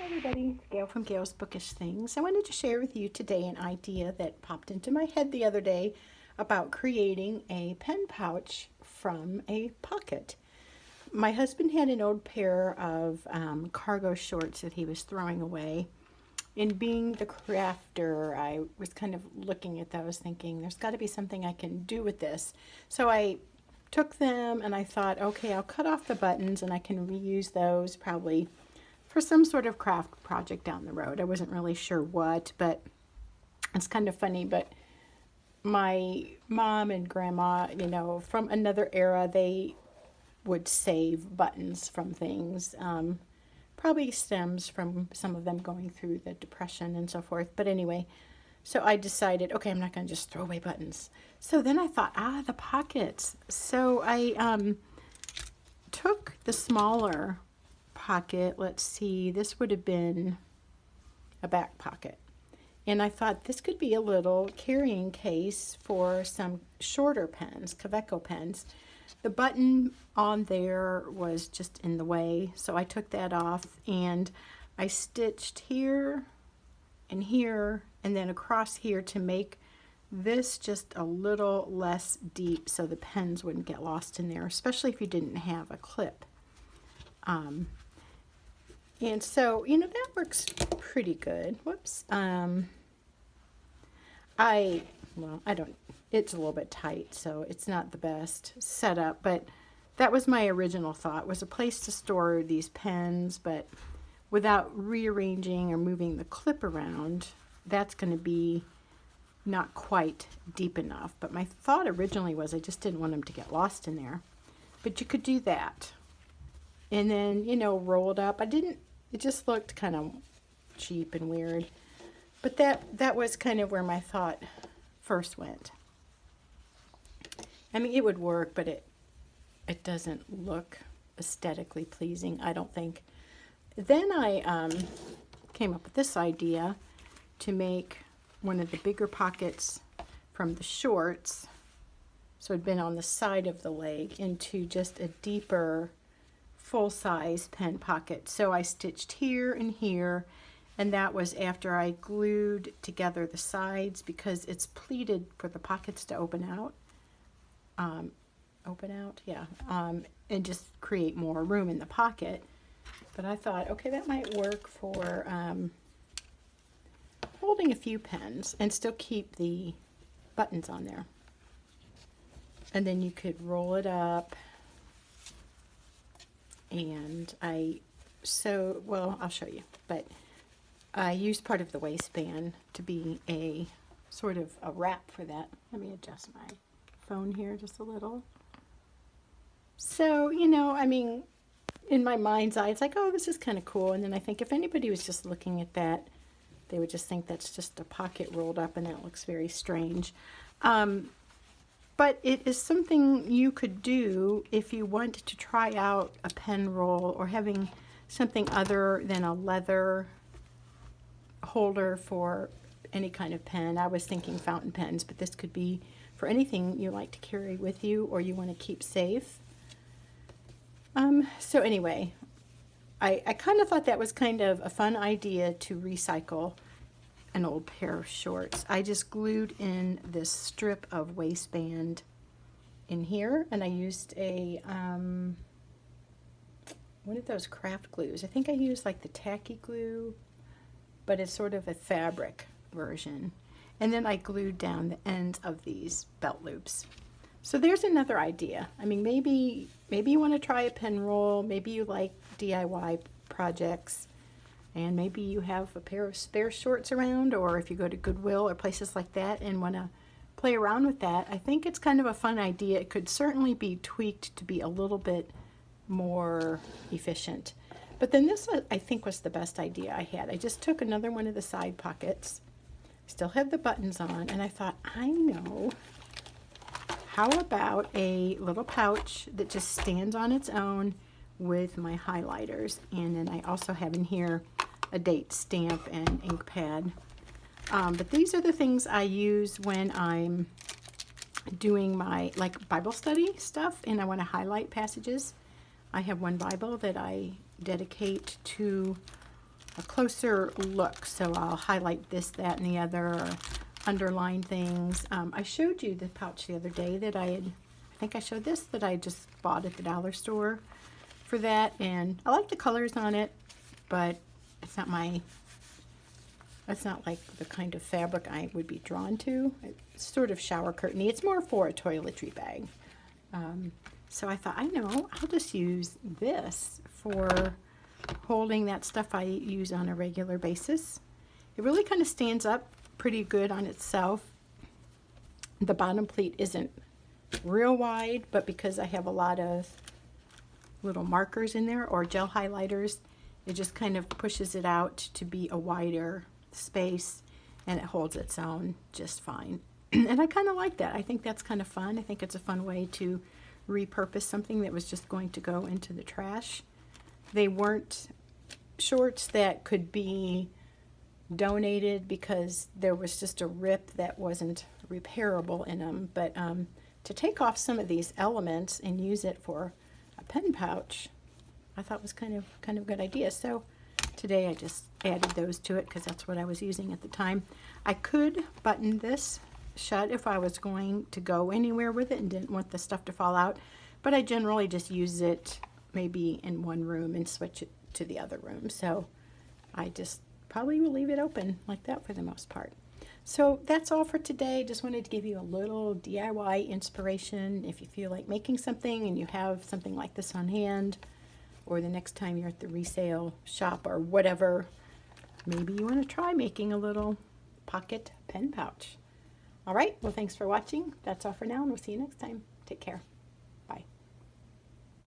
Everybody, it's Gail from Gail's Bookish Things. I wanted to share with you today an idea that popped into my head the other day about creating a pen pouch from a pocket. My husband had an old pair of cargo shorts that he was throwing away. And being the crafter, I was kind of looking at those thinking, there's got to be something I can do with this. So I took them and I thought, okay, I'll cut off the buttons and I can reuse those probably for some sort of craft project down the road. I wasn't really sure what, but it's kind of funny. But my mom and grandma, from another era, they would save buttons from things. Probably stems from some of them going through the Depression and so forth. But anyway, so I decided, okay, I'm not going to just throw away buttons. So then I thought, the pockets. So I took the smaller pocket. Let's see, this would have been a back pocket. And I thought this could be a little carrying case for some shorter pens, Kaweco pens. The button on there was just in the way, so I took that off and I stitched here and here and then across here to make this just a little less deep so the pens wouldn't get lost in there, especially if you didn't have a clip. And so, that works pretty good. Whoops. It's a little bit tight, so it's not the best setup, but that was my original thought, was a place to store these pens, but without rearranging or moving the clip around, that's going to be not quite deep enough. But my thought originally was I just didn't want them to get lost in there. But you could do that. And then, roll it up. It just looked kind of cheap and weird. But that was kind of where my thought first went. I mean, it would work, but it doesn't look aesthetically pleasing, I don't think. Then I came up with this idea to make one of the bigger pockets from the shorts, so it'd been on the side of the leg, into just a deeper full-size pen pocket. So I stitched here and here, and that was after I glued together the sides because it's pleated for the pockets to open out. And just create more room in the pocket. But I thought, okay, that might work for holding a few pens and still keep the buttons on there. And then you could roll it up. And I'll show you, but I used part of the waistband to be a sort of a wrap for that. Let me adjust my phone here just a little. So, in my mind's eye, it's like, oh, this is kind of cool. And then I think if anybody was just looking at that, they would just think that's just a pocket rolled up and that looks very strange. But it is something you could do if you want to try out a pen roll or having something other than a leather holder for any kind of pen. I was thinking fountain pens, but this could be for anything you like to carry with you or you want to keep safe. So anyway, I kind of thought that was kind of a fun idea to recycle an old pair of shorts. I just glued in this strip of waistband in here, and I used a one of those craft glues. I think I used like the tacky glue, but it's sort of a fabric version. And then I glued down the ends of these belt loops. So there's another idea. I mean, maybe you want to try a pen roll, maybe you like DIY projects, and maybe you have a pair of spare shorts around, or if you go to Goodwill or places like that and want to play around with that. I think it's kind of a fun idea. It could certainly be tweaked to be a little bit more efficient. But then this, I think, was the best idea I had. I just took another one of the side pockets, still had the buttons on, and I thought, I know, how about a little pouch that just stands on its own with my highlighters? And then I also have in here a date stamp and ink pad. But these are the things I use when I'm doing my Bible study stuff and I want to highlight passages. I have one Bible that I dedicate to a closer look. So I'll highlight this, that, and the other, or underline things. I showed you the pouch the other day that I think I showed this, that I just bought at the dollar store for that. And I like the colors on it, but it's not like the kind of fabric I would be drawn to. It's sort of shower curtain-y. It's more for a toiletry bag. So I thought, I know, I'll just use this for holding that stuff I use on a regular basis. It really kind of stands up pretty good on itself. The bottom pleat isn't real wide, but because I have a lot of little markers in there or gel highlighters, it just kind of pushes it out to be a wider space, and it holds its own just fine. And I kind of like that. I think that's kind of fun. I think it's a fun way to repurpose something that was just going to go into the trash. They weren't shorts that could be donated because there was just a rip that wasn't repairable in them. But to take off some of these elements and use it for a pen pouch, I thought was kind of a good idea. So today I just added those to it because that's what I was using at the time. I could button this shut if I was going to go anywhere with it and didn't want the stuff to fall out, but I generally just use it maybe in one room and switch it to the other room. So I just probably will leave it open like that for the most part. So that's all for today. Just wanted to give you a little DIY inspiration. If you feel like making something and you have something like this on hand, or the next time you're at the resale shop or whatever, maybe you want to try making a little pocket pen pouch. All right, well, thanks for watching. That's all for now, and we'll see you next time. Take care.